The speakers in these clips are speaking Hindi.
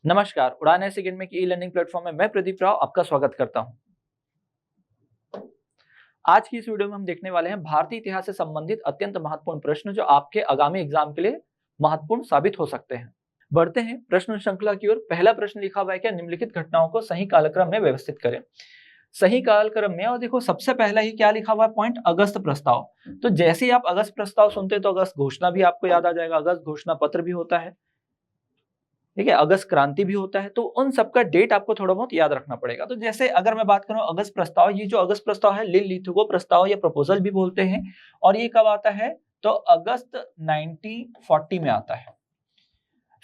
नमस्कार, उड़ान ऐसे अकेडमी की ई लर्निंग प्लेटफॉर्म में मैं प्रदीप राव आपका स्वागत करता हूं। आज की इस वीडियो में हम देखने वाले हैं भारतीय इतिहास से संबंधित अत्यंत महत्वपूर्ण प्रश्न जो आपके आगामी एग्जाम के लिए महत्वपूर्ण साबित हो सकते हैं। बढ़ते हैं प्रश्न श्रृंखला की ओर। पहला प्रश्न लिखा हुआ है कि निम्नलिखित घटनाओं को सही कालक्रम में व्यवस्थित करें। सही कालक्रम में, और देखो सबसे पहला ही क्या लिखा हुआ है पॉइंट, अगस्त प्रस्ताव। तो जैसे ही आप अगस्त प्रस्ताव सुनते हैं तो अगस्त घोषणा भी आपको याद आ जाएगा, अगस्त घोषणा पत्र भी होता है, ठीक है, अगस्त क्रांति भी होता है। तो उन सबका डेट आपको थोड़ा बहुत याद रखना पड़ेगा। तो जैसे अगर मैं बात करूं अगस्त प्रस्ताव, ये जो अगस्त प्रस्ताव है लिन-लिथुगो प्रस्ताव या प्रपोजल भी बोलते हैं, और ये कब आता है तो अगस्त 1940 में आता है।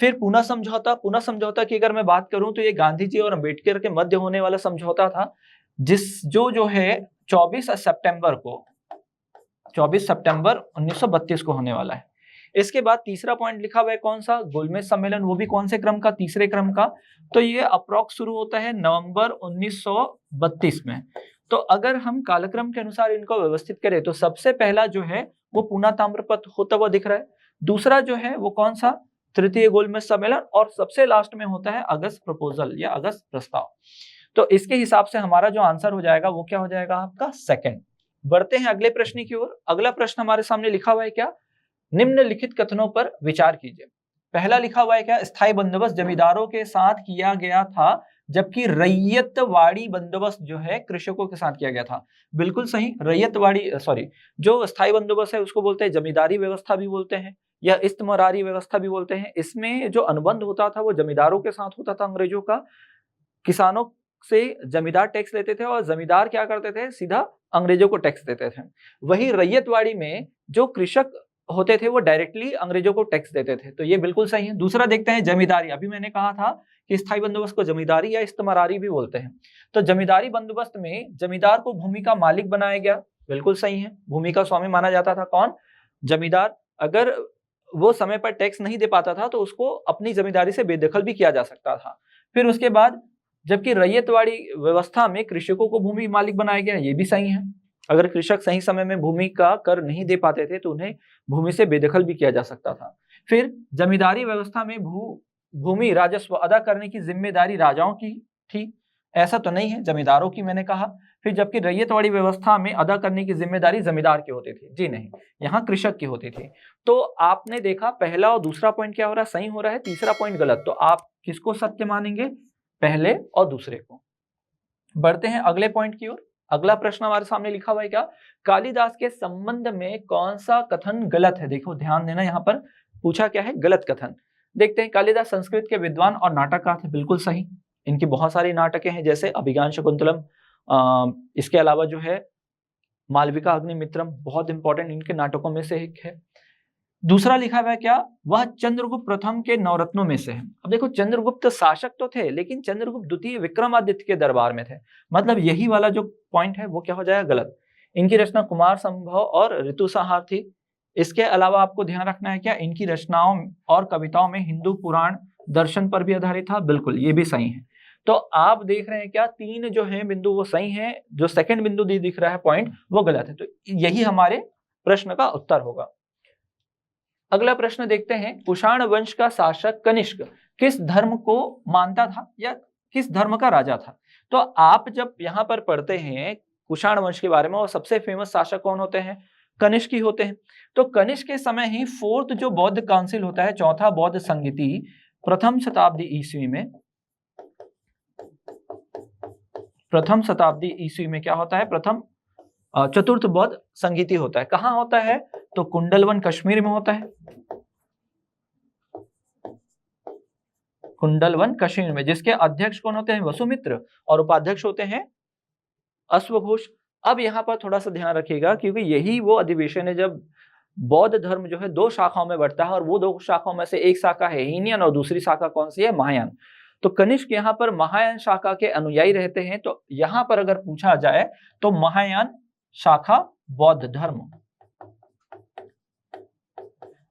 फिर पुनः समझौता, पुनः समझौता की अगर मैं बात करूं तो ये गांधी जी और अंबेडकर के मध्य होने वाला समझौता था, जो है 24 सितंबर 1932 को होने वाला है। इसके बाद तीसरा पॉइंट लिखा हुआ है कौन सा, गोलमेज सम्मेलन, वो भी कौन से क्रम का, तीसरे क्रम का। तो ये अप्रॉक्स शुरू होता है नवंबर 1932 में। तो अगर हम कालक्रम के अनुसार इनको व्यवस्थित करें तो सबसे पहला जो है वो पूना ताम्रपत्र होता हुआ दिख रहा है, दूसरा जो है वो कौन सा, तृतीय गोलमेज सम्मेलन, और सबसे लास्ट में होता है अगस्त प्रपोजल या अगस्त प्रस्ताव। तो इसके हिसाब से हमारा जो आंसर हो जाएगा वो क्या हो जाएगा, आपका सेकंड। बढ़ते हैं अगले प्रश्न की ओर। अगला प्रश्न हमारे सामने लिखा हुआ है क्या, निम्नलिखित कथनों पर विचार कीजिए। पहला लिखा हुआ है क्या, स्थायी बंदोबस्त जमींदारों के साथ किया गया था जबकि रैयतवाड़ी बंदोबस्त जो है कृषकों के साथ किया गया था। बिल्कुल सही, जो स्थायी बंदोबस्त है उसको बोलते हैं जमींदारी व्यवस्था भी बोलते हैं या इस्तेमारी व्यवस्था भी बोलते हैं। इसमें जो अनुबंध होता था वो जमींदारों के साथ होता था अंग्रेजों का, किसानों से जमींदार टैक्स लेते थे और जमींदार क्या करते थे, सीधा अंग्रेजों को टैक्स देते थे। वही रैयतवाड़ी में जो कृषक होते थे वो डायरेक्टली अंग्रेजों को टैक्स देते थे। तो ये बिल्कुल सही है। दूसरा देखते हैं जमींदारी। अभी मैंने कहा था कि स्थायी बंदोबस्त को जमींदारी या इस्तेमारी भी बोलते हैं। तो जमींदारी बंदोबस्त में जमींदार को भूमि का मालिक बनाया गया, बिल्कुल सही है। भूमि का स्वामी माना जाता था कौन, जमींदार। अगर वो समय पर टैक्स नहीं दे पाता था तो उसको अपनी जमींदारी से बेदखल भी किया जा सकता था। फिर उसके बाद जबकि रैयतवाड़ी व्यवस्था में कृषकों को भूमि मालिक बनाया गया, ये भी सही है। अगर कृषक सही समय में भूमि का कर नहीं दे पाते थे तो उन्हें भूमि से बेदखल भी किया जा सकता था। फिर जमींदारी व्यवस्था में भूमि राजस्व अदा करने की जिम्मेदारी राजाओं की थी, ऐसा तो नहीं है, जमींदारों की मैंने कहा। फिर जबकि रैयतवाड़ी व्यवस्था में अदा करने की जिम्मेदारी जमींदार की होती थी, जी नहीं, यहाँ कृषक की होती थी। तो आपने देखा पहला और दूसरा पॉइंट क्या हो रहा है, सही हो रहा है, तीसरा पॉइंट गलत। तो आप किसको सत्य मानेंगे, पहले और दूसरे को। बढ़ते हैं अगले पॉइंट की ओर। अगला प्रश्न हमारे सामने लिखा हुआ है क्या, कालिदास के संबंध में कौन सा कथन गलत है। देखो ध्यान देना, यहाँ पर पूछा क्या है, गलत कथन। देखते हैं, कालिदास संस्कृत के विद्वान और नाटककार थे, बिल्कुल सही। इनकी बहुत सारी नाटकें हैं जैसे अभिज्ञान शकुंतलम, इसके अलावा जो है मालविका अग्निमित्रम, बहुत इंपॉर्टेंट इनके नाटकों में से एक है। दूसरा लिखा हुआ है क्या, वह चंद्रगुप्त प्रथम के नवरत्नों में से है। अब देखो चंद्रगुप्त शासक तो थे लेकिन चंद्रगुप्त द्वितीय विक्रमादित्य के दरबार में थे, मतलब यही वाला जो पॉइंट है वो क्या हो जाएगा, गलत। इनकी रचना कुमार संभव और ऋतु संहार थी। इसके अलावा आपको ध्यान रखना है क्या, इनकी रचनाओं और कविताओं में हिंदू पुराण दर्शन पर भी आधारित था, बिल्कुल ये भी सही है। तो आप देख रहे हैं क्या, तीन जो है बिंदु वो सही है, जो सेकंड बिंदु दिख रहा है पॉइंट वो गलत है। तो यही हमारे प्रश्न का उत्तर होगा। अगला प्रश्न देखते हैं, कुषाण वंश का शासक कनिष्क किस धर्म को मानता था या किस धर्म का राजा था। तो आप जब यहाँ पर पढ़ते हैं कुषाण वंश के बारे में, और सबसे फेमस शासक कौन होते हैं, कनिष्क ही होते हैं। तो कनिष्क के समय ही फोर्थ जो बौद्ध काउंसिल होता है, चौथा बौद्ध संगीति, प्रथम शताब्दी ईस्वी में क्या होता है, प्रथम चतुर्थ बौद्ध संगीति होता है। कहाँ होता है, तो कुंडलवन कश्मीर में होता है, कुंडलवन कश्मीर में, जिसके अध्यक्ष कौन होते हैं, वसुमित्र, और उपाध्यक्ष होते हैं अश्वघोष। अब यहाँ पर थोड़ा सा ध्यान रखिएगा क्योंकि यही वो अधिवेशन है जब बौद्ध धर्म जो है दो शाखाओं में बढ़ता है, और वो दो शाखाओं में से एक शाखा है हीनयान और दूसरी शाखा कौन सी है, महायान। तो कनिष्क यहाँ पर महायान शाखा के अनुयायी रहते हैं। तो यहाँ पर अगर पूछा जाए तो महायान शाखा बौद्ध धर्म।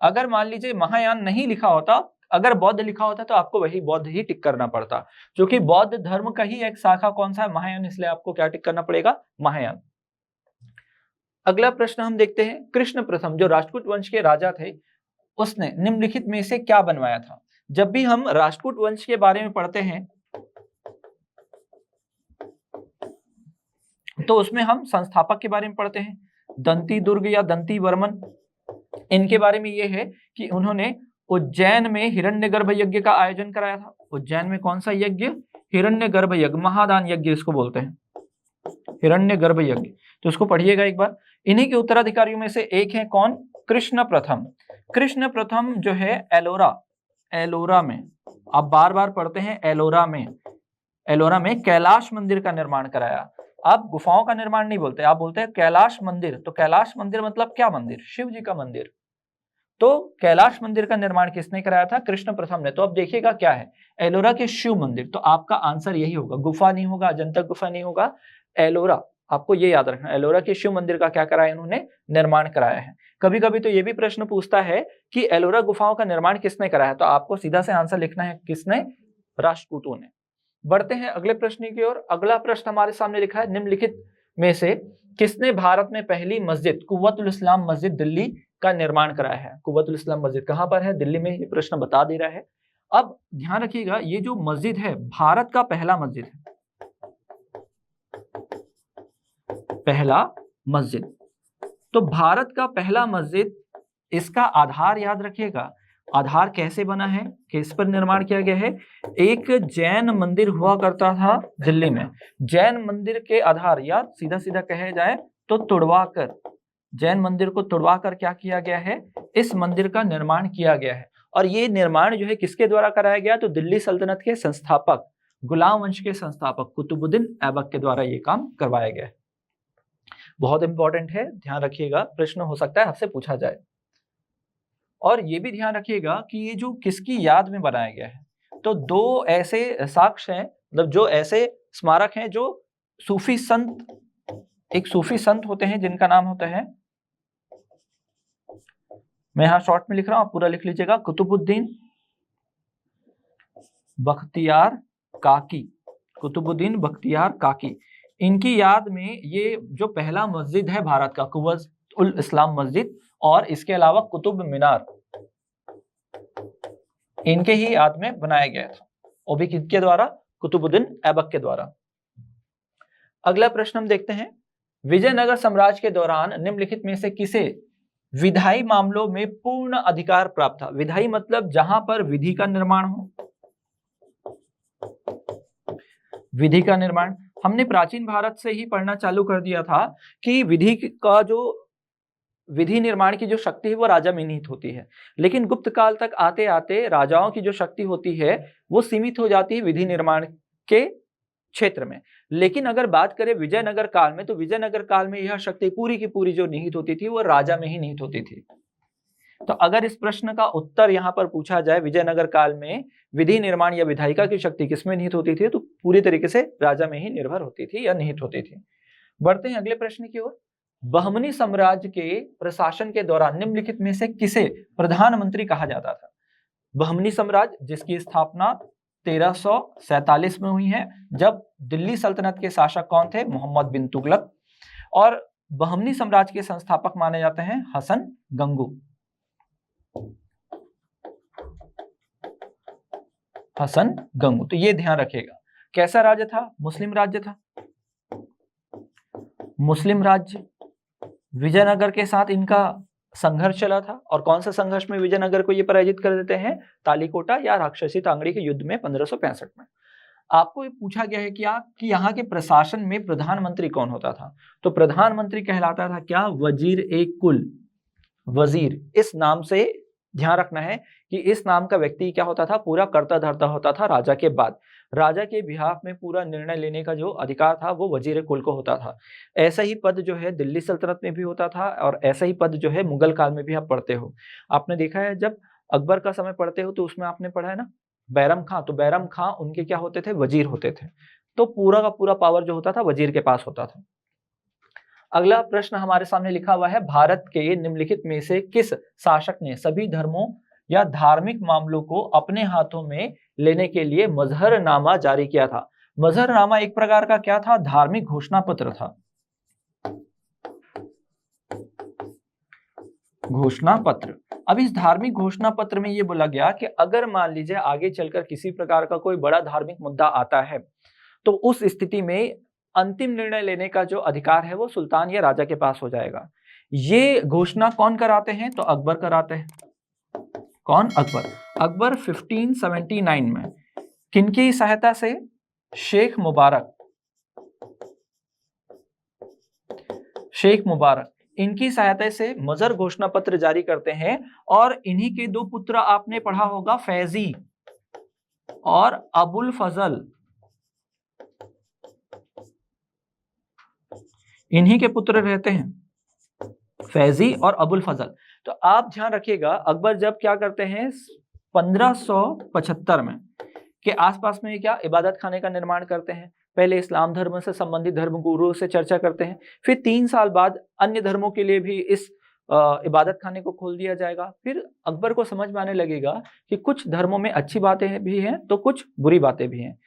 अगर मान लीजिए महायान नहीं लिखा होता, अगर बौद्ध लिखा होता तो आपको वही बौद्ध ही टिक करना पड़ता, क्योंकि बौद्ध धर्म का ही एक शाखा कौन सा है, महायान, इसलिए आपको क्या टिक करना पड़ेगा, महायान। अगला प्रश्न हम देखते हैं, कृष्ण प्रथम जो राजपूत वंश के राजा थे उसने निम्नलिखित में से क्या बनवाया था। जब भी हम राष्ट्रकूट वंश के बारे में पढ़ते हैं तो उसमें हम संस्थापक के बारे में पढ़ते हैं, दंती दुर्ग या दंती वर्मन। इनके बारे में ये है कि उन्होंने उज्जैन में हिरण्यगर्भ यज्ञ का आयोजन कराया था। उज्जैन में कौन सा यज्ञ? हिरण्यगर्भ यज्ञ, महादान यज्ञ इसको बोलते हैं, हिरण्यगर्भ यज्ञ। तो इसको पढ़िएगा एक बार। इन्हीं के उत्तराधिकारियों में से एक है कौन? कृष्ण प्रथम। कृष्ण प्रथम जो है एलोरा में, आप बार बार पढ़ते हैं एलोरा में कैलाश मंदिर का निर्माण कराया। आप गुफाओं का निर्माण नहीं बोलते, आप बोलते हैं कैलाश मंदिर। तो कैलाश मंदिर मतलब क्या मंदिर? शिव जी का मंदिर। तो कैलाश मंदिर का निर्माण किसने कराया था? कृष्ण प्रथम ने। तो अब देखिएगा क्या है, एलोरा के शिव मंदिर। तो आपका आंसर यही होगा, गुफा नहीं होगा, अजंता गुफा नहीं होगा, एलोरा। आपको ये याद रखना, एलोरा के शिव मंदिर का क्या कराया इन्होंने? निर्माण कराया है। कभी कभी तो ये भी प्रश्न पूछता है कि एलोरा गुफाओं का निर्माण किसने कराया, तो आपको सीधा से आंसर लिखना है, किसने? राष्ट्रकूटों ने। बढ़ते हैं अगले प्रश्न की ओर। अगला प्रश्न हमारे सामने लिखा है, निम्नलिखित में से किसने भारत में पहली मस्जिद कुव्वतुल इस्लाम मस्जिद दिल्ली का निर्माण कराया है? कुव्वतुल इस्लाम मस्जिद कहां पर है? दिल्ली में। ये प्रश्न बता दे रहा है। अब ध्यान रखिएगा, ये जो मस्जिद है भारत का पहला मस्जिद है, पहला मस्जिद। तो भारत का पहला मस्जिद, इसका आधार याद रखिएगा। आधार कैसे बना है, किस पर निर्माण किया गया है? एक जैन मंदिर हुआ करता था दिल्ली में। जैन मंदिर के आधार, या सीधा सीधा कहे जाए तो तुड़वाकर, जैन मंदिर को तुड़वाकर क्या किया गया है? इस मंदिर का निर्माण किया गया है। और ये निर्माण जो है किसके द्वारा कराया गया? तो दिल्ली सल्तनत के संस्थापक, गुलाम वंश के संस्थापक कुतुबुद्दीन ऐबक के द्वारा ये काम करवाया गया है। बहुत इंपॉर्टेंट है, ध्यान रखिएगा, प्रश्न हो सकता है आपसे पूछा जाए। और ये भी ध्यान रखिएगा कि ये जो किसकी याद में बनाया गया है, तो दो ऐसे साक्ष्य हैं, मतलब जो ऐसे स्मारक हैं जो सूफी संत, एक सूफी संत होते हैं जिनका नाम होता है, मैं यहां शॉर्ट में लिख रहा हूं, आप पूरा लिख लीजिएगा, कुतुबुद्दीन बख्तियार काकी, कुतुबुद्दीन बख्तियार काकी। इनकी याद में ये जो पहला मस्जिद है भारत का, कुव्वतुल इस्लाम मस्जिद, और इसके अलावा कुतुब मीनार, इनके ही याद में बनाया गया था। वो भी किसके द्वारा? कुतुबुद्दीन ऐबक के द्वारा। अगला प्रश्न हम देखते हैं, विजयनगर साम्राज्य के दौरान निम्नलिखित में से किसे विधायी मामलों में पूर्ण अधिकार प्राप्त था? विधायी मतलब जहां पर विधि का निर्माण हो, विधि का निर्माण। हमने प्राचीन भारत से ही पढ़ना चालू कर दिया था कि विधि का जो विधि निर्माण की जो शक्ति है वो राजा में निहित होती है, लेकिन गुप्त काल तक आते आते राजाओं की जो शक्ति होती है वो सीमित हो जाती है विधि निर्माण के क्षेत्र में। लेकिन अगर बात करें विजयनगर काल में, तो विजयनगर काल में यह शक्ति पूरी की पूरी जो निहित होती थी वो राजा में ही निहित होती थी। तो अगर इस प्रश्न का उत्तर यहाँ पर पूछा जाए, विजयनगर काल में विधि निर्माण या विधायिका की शक्ति किसमें निहित होती थी, तो पूरी तरीके से राजा में ही निर्भर होती थी या निहित होती थी। बढ़ते हैं अगले प्रश्न की ओर। बहमनी साम्राज्य के प्रशासन के दौरान निम्नलिखित में से किसे प्रधानमंत्री कहा जाता था? बहमनी साम्राज्य जिसकी स्थापना 1347 में हुई है, जब दिल्ली सल्तनत के शासक कौन थे? मोहम्मद बिन तुगलक। और बहमनी साम्राज्य के संस्थापक माने जाते हैं हसन गंगू, हसन गंगू। तो ये ध्यान रखिएगा। कैसा राज्य था? मुस्लिम राज्य था, मुस्लिम राज्य। विजयनगर के साथ इनका संघर्ष चला था, और कौन सा संघर्ष में विजयनगर को ये पराजित कर देते हैं? तालीकोटा या राक्षसी तांगड़ी के युद्ध में 1565 में। आपको ये पूछा गया है कि यहाँ के प्रशासन में प्रधानमंत्री कौन होता था? तो प्रधानमंत्री कहलाता था क्या? वजीर ए कुल। वजीर, इस नाम से ध्यान रखना है कि इस नाम का व्यक्ति क्या होता था? पूरा कर्ता धर्ता होता था राजा के बाद। राजा के बिहाफ में पूरा निर्णय लेने का जो अधिकार था वो वजीर कुल को होता था। ऐसा ही पद जो है दिल्ली सल्तनत में भी होता था, और ऐसा ही पद जो है मुगल काल में भी आप पढ़ते हो। आपने देखा है जब अकबर का समय पढ़ते हो तो उसमें आपने पढ़ा है ना बैरम खां, तो बैरम खां उनके क्या होते थे? वजीर होते थे। तो पूरा का पूरा पावर जो होता था वजीर के पास होता था। अगला प्रश्न हमारे सामने लिखा हुआ है, भारत के निम्नलिखित में से किस शासक ने सभी धर्मों या धार्मिक मामलों को अपने हाथों में लेने के लिए मजहरनामा जारी किया था? मजहरनामा एक प्रकार का क्या था? धार्मिक घोषणा पत्र था, घोषणा पत्र। अब इस धार्मिक घोषणा पत्र में ये बोला गया कि अगर मान लीजिए आगे चलकर किसी प्रकार का कोई बड़ा धार्मिक मुद्दा आता है तो उस स्थिति में अंतिम निर्णय लेने का जो अधिकार है वो सुल्तान या राजा के पास हो जाएगा। ये घोषणा कौन कराते हैं? तो अकबर कराते हैं। कौन? अकबर। अकबर 1579 में किनकी सहायता से? शेख मुबारक। शेख मुबारक इनकी सहायता से मजर घोषणा पत्र जारी करते हैं और इन्हीं के दो पुत्र आपने पढ़ा होगा, फैजी और अबुल फजल। इन्हीं के पुत्र रहते हैं, फैजी और अबुल फजल। तो आप ध्यान रखिएगा, अकबर जब क्या करते हैं 1575 में के आसपास में क्या इबादत खाने का निर्माण करते हैं। पहले इस्लाम धर्म से संबंधित धर्म गुरुओं से चर्चा करते हैं, फिर 3 साल बाद अन्य धर्मों के लिए भी इस इबादत खाने को खोल दिया जाएगा। फिर अकबर को समझ में आने लगेगा कि कुछ धर्मों में अच्छी बातें भी हैं तो कुछ बुरी बातें भी हैं,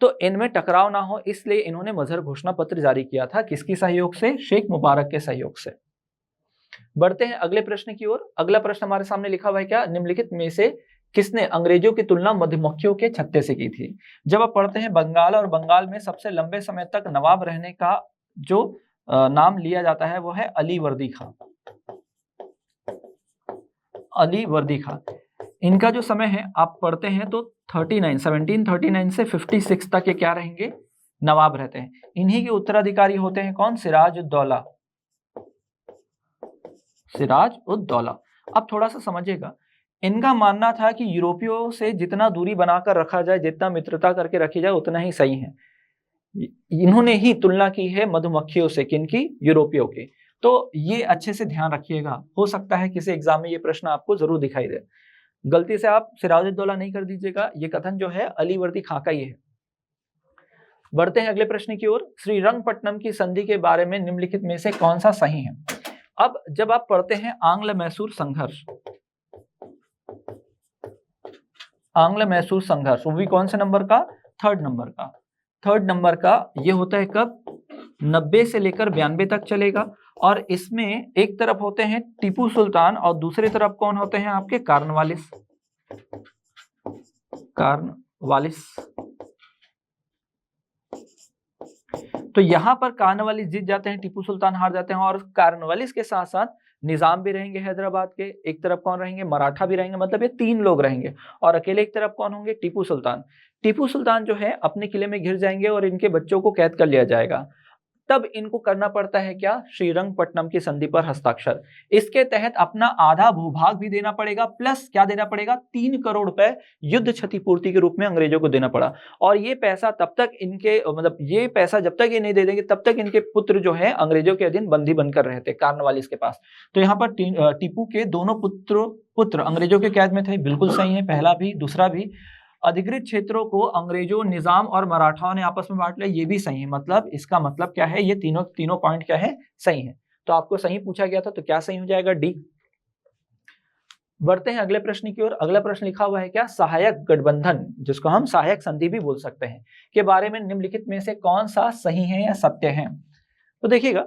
तो इनमें टकराव ना हो इसलिए इन्होंने मजहर घोषणा पत्र जारी किया था। किसकी सहयोग से? शेख मुबारक के सहयोग से। बढ़ते हैं अगले प्रश्न की ओर। अगला प्रश्न हमारे सामने लिखा हुआ है क्या? निम्नलिखित में से किसने अंग्रेजों की तुलना मधुमक्खियों के छत्ते से की थी? जब आप पढ़ते हैं बंगाल, और बंगाल में सबसे लंबे समय तक नवाब रहने का जो नाम लिया जाता है वो है अली वर्दी खां। अली वर्दी खां, इनका जो समय है आप पढ़ते हैं तो 1739 से 56 तक ये क्या रहेंगे? नवाब रहते हैं। इन्हीं के उत्तराधिकारी होते हैं कौन? सिराज उद दौला। सिराज उद दौला। अब थोड़ा सा समझिएगा, इनका मानना था कि यूरोपियों से जितना दूरी बनाकर रखा जाए, जितना मित्रता करके रखी जाए उतना ही सही है। इन्होंने ही तुलना की है मधुमक्खियों से। किनकी? यूरोपियों की। तो ये अच्छे से ध्यान रखिएगा, हो सकता है किसी एग्जाम में ये प्रश्न आपको जरूर दिखाई दे। गलती से आप सिराजुद्दौला नहीं कर दीजिएगा, ये कथन जो है अली वर्दी खां का ही है। बढ़ते हैं अगले प्रश्न की ओर। श्रीरंगपट्टनम की संधि के बारे में निम्नलिखित में से कौन सा सही है? अब जब आप पढ़ते हैं आंग्ल मैसूर संघर्ष, आंग्ल मैसूर संघर्ष वो भी कौन से नंबर का? 3rd नंबर का। 3rd नंबर का ये होता है कब? 90 से लेकर 92 तक चलेगा। और इसमें एक तरफ होते हैं टीपू सुल्तान और दूसरी तरफ कौन होते हैं आपके? कार्नवालिस। कार्नवालिस। तो यहां पर कार्नवालिस जीत जाते हैं, टीपू सुल्तान हार जाते हैं। और कार्नवालिस के साथ साथ निजाम भी रहेंगे हैदराबाद के, एक तरफ कौन रहेंगे? मराठा भी रहेंगे। मतलब ये 3 लोग रहेंगे और अकेले एक तरफ कौन होंगे? टीपू सुल्तान। टीपू सुल्तान जो है अपने किले में घिर जाएंगे और इनके बच्चों को कैद कर लिया जाएगा। तब इनको करना पड़ता है क्या? श्रीरंगपट्टनम की संधि पर हस्ताक्षर। इसके तहत अपना आधा भूभाग भी देना पड़ेगा, प्लस क्या देना पड़ेगा? 3 करोड़ रुपए युद्ध क्षतिपूर्ति के रूप में अंग्रेजों को देना पड़ा। और ये पैसा तब तक इनके मतलब ये पैसा जब तक ये नहीं दे देंगे तब तक इनके पुत्र जो है अंग्रेजों के अधीन बंदी बनकर रहते कार्नवालिस के पास। तो यहाँ पर टीपू के दोनों पुत्र अंग्रेजों के कैद में थे। बिल्कुल सही है, पहला भी दूसरा भी। अधिकृत क्षेत्रों को अंग्रेजों, निजाम और मराठाओं ने आपस में बांट लिया, ये भी सही है। मतलब इसका मतलब क्या है? ये तीनों पॉइंट क्या है? सही है। तो आपको सही पूछा गया था तो क्या सही हो जाएगा? डी। बढ़ते हैं अगले प्रश्न की ओर। अगला प्रश्न लिखा हुआ है क्या? सहायक गठबंधन, जिसको हम सहायक संधि भी बोल सकते हैं, के बारे में निम्नलिखित में से कौन सा सही है या सत्य है? तो देखिएगा,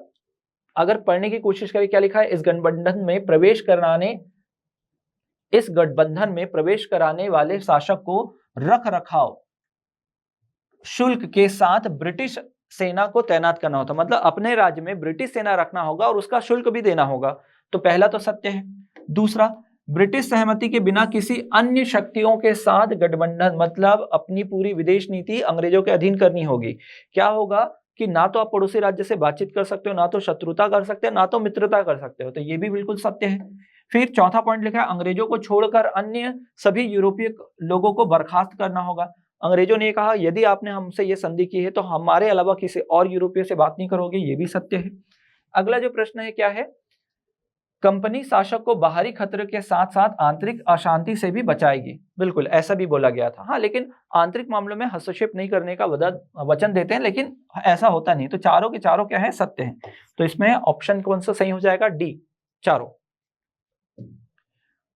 अगर पढ़ने की कोशिश करें क्या लिखा है? इस गठबंधन में प्रवेश कराने वाले शासक को रख रखाव शुल्क के साथ ब्रिटिश सेना को तैनात करना होता। मतलब अपने राज्य में ब्रिटिश सेना रखना होगा और उसका शुल्क भी देना होगा। तो पहला तो सत्य है। दूसरा, ब्रिटिश सहमति के बिना किसी अन्य शक्तियों के साथ गठबंधन, मतलब अपनी पूरी विदेश नीति अंग्रेजों के अधीन करनी होगी। क्या होगा कि ना तो आप पड़ोसी राज्य से बातचीत कर सकते हो, ना तो शत्रुता कर सकते हो, ना तो मित्रता कर सकते हो। तो ये भी बिल्कुल सत्य है। फिर चौथा पॉइंट लिखा है, अंग्रेजों को छोड़कर अन्य सभी यूरोपीय लोगों को बर्खास्त करना होगा। अंग्रेजों ने कहा यदि आपने हमसे ये संधि की है तो हमारे अलावा किसी और यूरोपीय से बात नहीं करोगे, ये भी सत्य है। अगला जो प्रश्न है क्या है? कंपनी शासक को बाहरी खतरे के साथ साथ आंतरिक अशांति से भी बचाएगी। बिल्कुल ऐसा भी बोला गया था। हाँ, लेकिन आंतरिक मामलों में हस्तक्षेप नहीं करने का वचन देते हैं, लेकिन ऐसा होता नहीं। तो चारों के चारों क्या है? सत्य है। तो इसमें ऑप्शन कौन सा सही हो जाएगा? डी, चारों।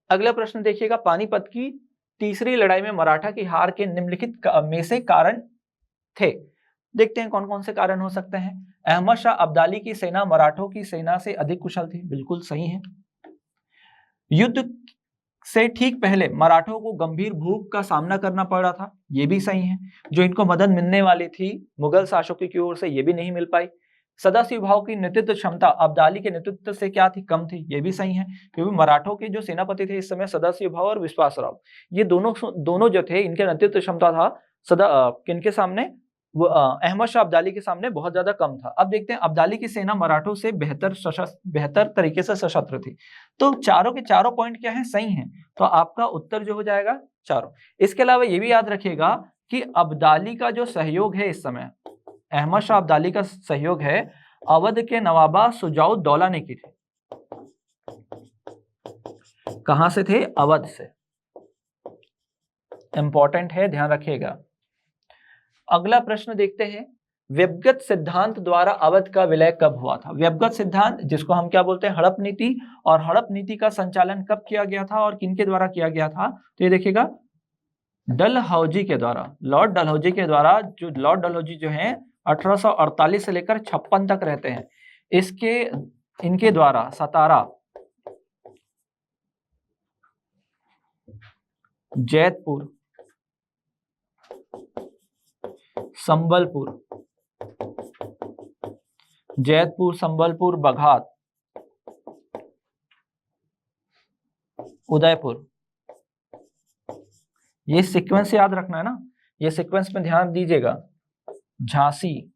अगला प्रश्न देखिएगा, पानीपत की तीसरी लड़ाई में मराठा की हार के निम्नलिखित में से कारण थे। देखते हैं कौन कौन से कारण हो सकते हैं। अहमद शाह अब्दाली की सेना मराठों की सेना से अधिक कुशल थी। बिल्कुल सही है। युद्ध से ठीक पहले मराठों को गंभीर भूख का सामना करना पड़ रहा था, ये भी सही है। जो इनको मदद मिलने वाली थी मुगल शासकों की ओर से, ये भी नहीं मिल पाई। सदाशिव भाऊ की नेतृत्व क्षमता अब्दाली के नेतृत्व से क्या थी, कम थी, ये भी सही है, क्योंकि मराठों के जो सेनापति थे इस समय सदाशिव भाऊ और विश्वासराव, ये दोनों जो थे, इनके नेतृत्व क्षमता था किनके सामने, वो अहमद शाह अब्दाली के सामने बहुत ज्यादा कम था। अब देखते हैं अब्दाली की सेना मराठों से बेहतर तरीके से सशस्त्र थी। तो चारों के चारों पॉइंट क्या है, सही हैं। तो आपका उत्तर जो हो जाएगा चारों। इसके अलावा ये भी याद रखिएगा कि अब्दाली का जो सहयोग है इस समय, अहमद शाह अब्दाली का सहयोग है अवध के नवाबा सुजाउद्दौला ने की थी। कहां से थे, अवध से। इंपॉर्टेंट है, ध्यान रखिएगा। अगला प्रश्न देखते हैं, व्यवगत सिद्धांत द्वारा अवध का विलय कब हुआ था। व्यवगत सिद्धांत, जिसको हम क्या बोलते हैं, हड़प नीति, और हड़प नीति का संचालन कब किया गया था और किनके द्वारा किया गया था, तो ये देखिएगा डलहौजी के द्वारा, लॉर्ड डलहौजी के द्वारा। जो लॉर्ड डलहौजी जो है 1848 से लेकर 56 तक रहते हैं, इनके द्वारा सतारा, जैतपुर, संबलपुर, संबलपुर, बघात, उदयपुर, ये सीक्वेंस याद रखना है ना, ये सीक्वेंस में ध्यान दीजिएगा। झांसी,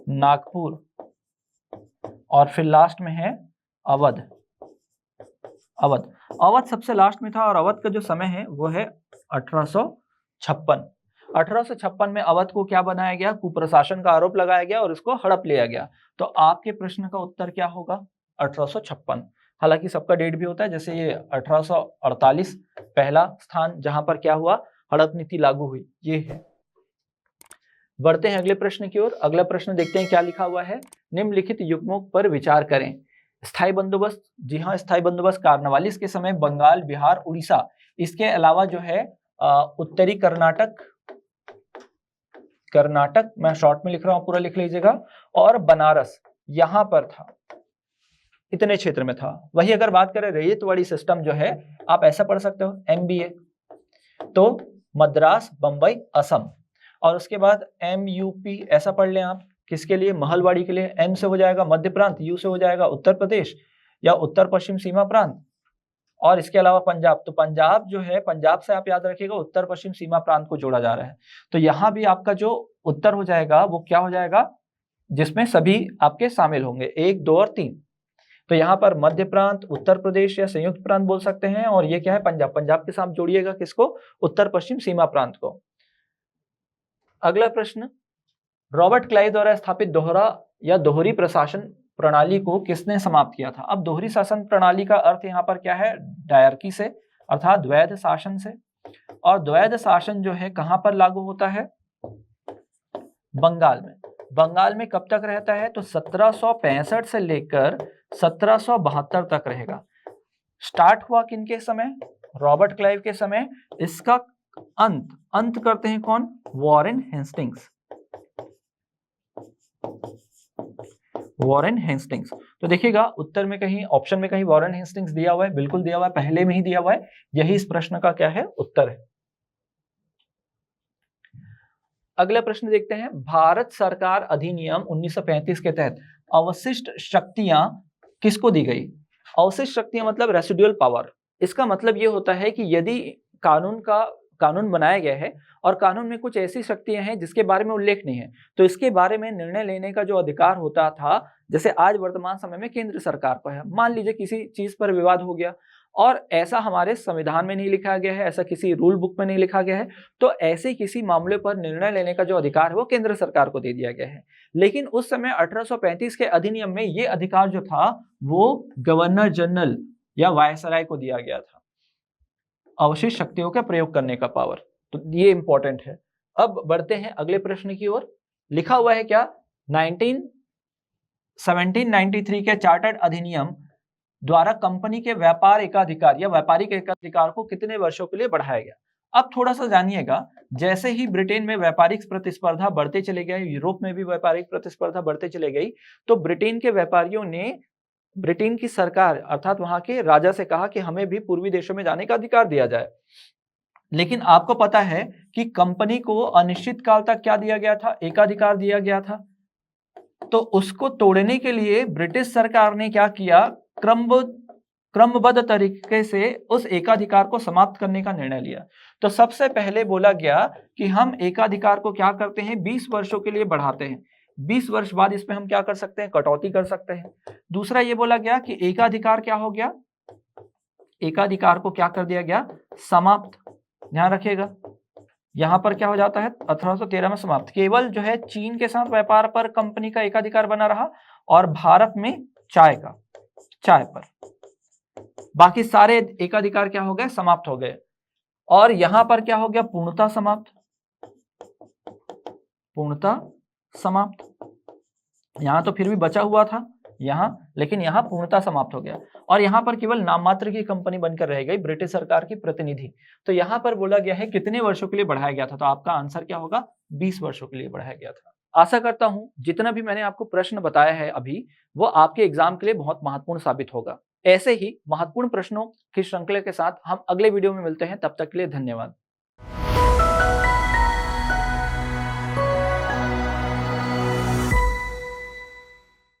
नागपुर, और फिर लास्ट में है अवध। अवध सबसे लास्ट में था, और अवध का जो समय है वो है 1856। 1856 में अवध को क्या बनाया गया, कुप्रशासन का आरोप लगाया गया और इसको हड़प लिया गया। तो आपके प्रश्न का उत्तर क्या होगा, 1856। हालांकि सबका डेट भी होता है, जैसे ये 1848 पहला स्थान जहां पर क्या हुआ, हड़प नीति लागू हुई, ये है। बढ़ते हैं अगले प्रश्न की ओर। अगला प्रश्न देखते हैं क्या लिखा हुआ है, निम्नलिखित युग्मों पर विचार करें। स्थायी बंदोबस्त, जी हाँ, स्थायी बंदोबस्त कार्नवालिस के समय बंगाल, बिहार, उड़ीसा, इसके अलावा जो है उत्तरी कर्नाटक, मैं शॉर्ट में लिख रहा हूं, पूरा लिख लीजिएगा, और बनारस, यहां पर था, इतने क्षेत्र में था। वही अगर बात करें रैयतवाड़ी सिस्टम जो है, आप ऐसा पढ़ सकते हो MBA, तो मद्रास, बंबई, असम, और उसके बाद MUP ऐसा पढ़ लें आप, किसके लिए, महलवाड़ी के लिए। M से हो जाएगा मध्य प्रांत, U से हो जाएगा उत्तर प्रदेश या उत्तर पश्चिम सीमा प्रांत, और इसके अलावा पंजाब। तो पंजाब जो है, पंजाब से आप याद रखिएगा उत्तर पश्चिम सीमा प्रांत को जोड़ा जा रहा है। तो यहाँ भी आपका जो उत्तर हो जाएगा वो क्या हो जाएगा, जिसमें सभी आपके शामिल होंगे, 1, 2 और 3। तो यहाँ पर मध्य प्रांत, उत्तर प्रदेश या संयुक्त प्रांत बोल सकते हैं, और ये क्या है, पंजाब। पंजाब के साथ जोड़िएगा किसको, उत्तर पश्चिम सीमा प्रांत को। अगला प्रश्न, रॉबर्ट क्लाइव द्वारा स्थापित दोहरी प्रशासन प्रणाली को किसने समाप्त किया था। अब दोहरी शासन प्रणाली का अर्थ यहाँ पर क्या है, डायरकी से, अर्थात द्वैध शासन से। और द्वैध शासन जो है कहां पर लागू होता है, बंगाल में। बंगाल में कब तक रहता है, तो 1765 से लेकर 1772 तक रहेगा। स्टार्ट हुआ किनके समय, रॉबर्ट क्लाइव के समय। इसका अंत करते हैं कौन, वॉरेन हेस्टिंग्स। Warren Hastings. तो देखिएगा उत्तर में कहीं, ऑप्शन में कहीं वॉरेन हेस्टिंग्स दिया हुआ है, बिल्कुल दिया हुआ है, पहले में ही दिया हुआ है, यही इस प्रश्न का क्या है, उत्तर है। अगला प्रश्न देखते हैं, भारत सरकार अधिनियम 1935 के तहत अवशिष्ट शक्तियां किसको दी गई। अवशिष्ट शक्तियां मतलब रेसिडुअल पावर। इसका मतलब ये होता है कि यदि कानून बनाया गया है और कानून में कुछ ऐसी शक्तियां हैं जिसके बारे में उल्लेख नहीं है, तो इसके बारे में निर्णय लेने का जो अधिकार होता था, जैसे आज वर्तमान समय में केंद्र सरकार पर है। मान लीजिए किसी चीज पर विवाद हो गया और ऐसा हमारे संविधान में नहीं लिखा गया है, ऐसा किसी रूल बुक में नहीं लिखा गया है, तो ऐसे किसी मामले पर निर्णय लेने का जो अधिकार है वो केंद्र सरकार को दे दिया गया है। लेकिन उस समय 1835 के अधिनियम में ये अधिकार जो था वो गवर्नर जनरल या वायसराय को दिया गया था, अवशिष्ट शक्तियों का प्रयोग करने का पावर। तो ये इंपॉर्टेंट है। अब बढ़ते हैं अगले प्रश्न की ओर। लिखा हुआ है क्या, 1793 के चार्टर्ड अधिनियम द्वारा कंपनी के व्यापार एकाधिकार या व्यापारिक एकाधिकार को कितने वर्षों के लिए बढ़ाया गया। अब थोड़ा सा जानिएगा, जैसे ही ब्रिटेन में व्यापारिक प्रतिस्पर्धा बढ़ते चले गए, यूरोप में भी व्यापारिक प्रतिस्पर्धा बढ़ते चले गई, तो ब्रिटेन के व्यापारियों ने ब्रिटेन की सरकार अर्थात वहां के राजा से कहा कि हमें भी पूर्वी देशों में जाने का अधिकार दिया जाए। लेकिन आपको पता है कि कंपनी को अनिश्चित काल तक क्या दिया गया था, एकाधिकार दिया गया था। तो उसको तोड़ने के लिए ब्रिटिश सरकार ने क्या किया, क्रमबद्ध तरीके से उस एकाधिकार को समाप्त करने का निर्णय लिया। तो सबसे पहले बोला गया कि हम एकाधिकार को क्या करते हैं, 20 वर्षों के लिए बढ़ाते हैं। 20 वर्ष बाद इसमें हम क्या कर सकते हैं, कटौती कर सकते हैं। दूसरा ये बोला गया कि एकाधिकार क्या हो गया, एकाधिकार को क्या कर दिया गया, समाप्त। ध्यान रखिएगा, यहां पर क्या हो जाता है, 1813 में समाप्त। केवल जो है चीन के साथ व्यापार पर कंपनी का एकाधिकार बना रहा और भारत में चाय पर, बाकी सारे एकाधिकार क्या हो गए, समाप्त हो गए। और यहां पर क्या हो गया, पूर्णता समाप्त। यहां तो फिर भी बचा हुआ था यहां, लेकिन यहां पूर्णता समाप्त हो गया। और यहां पर केवल नाम मात्र की कंपनी बनकर रह गई, ब्रिटिश सरकार की प्रतिनिधि। तो यहां पर बोला गया है कितने वर्षों के लिए बढ़ाया गया था, तो आपका आंसर क्या होगा, 20 वर्षों के लिए बढ़ाया गया था। आशा करता हूं जितना भी मैंने आपको प्रश्न बताया है अभी, वो आपके एग्जाम के लिए बहुत महत्वपूर्ण साबित होगा। ऐसे ही महत्वपूर्ण प्रश्नों की श्रृंखला के साथ हम अगले वीडियो में मिलते हैं, तब तक के लिए धन्यवाद।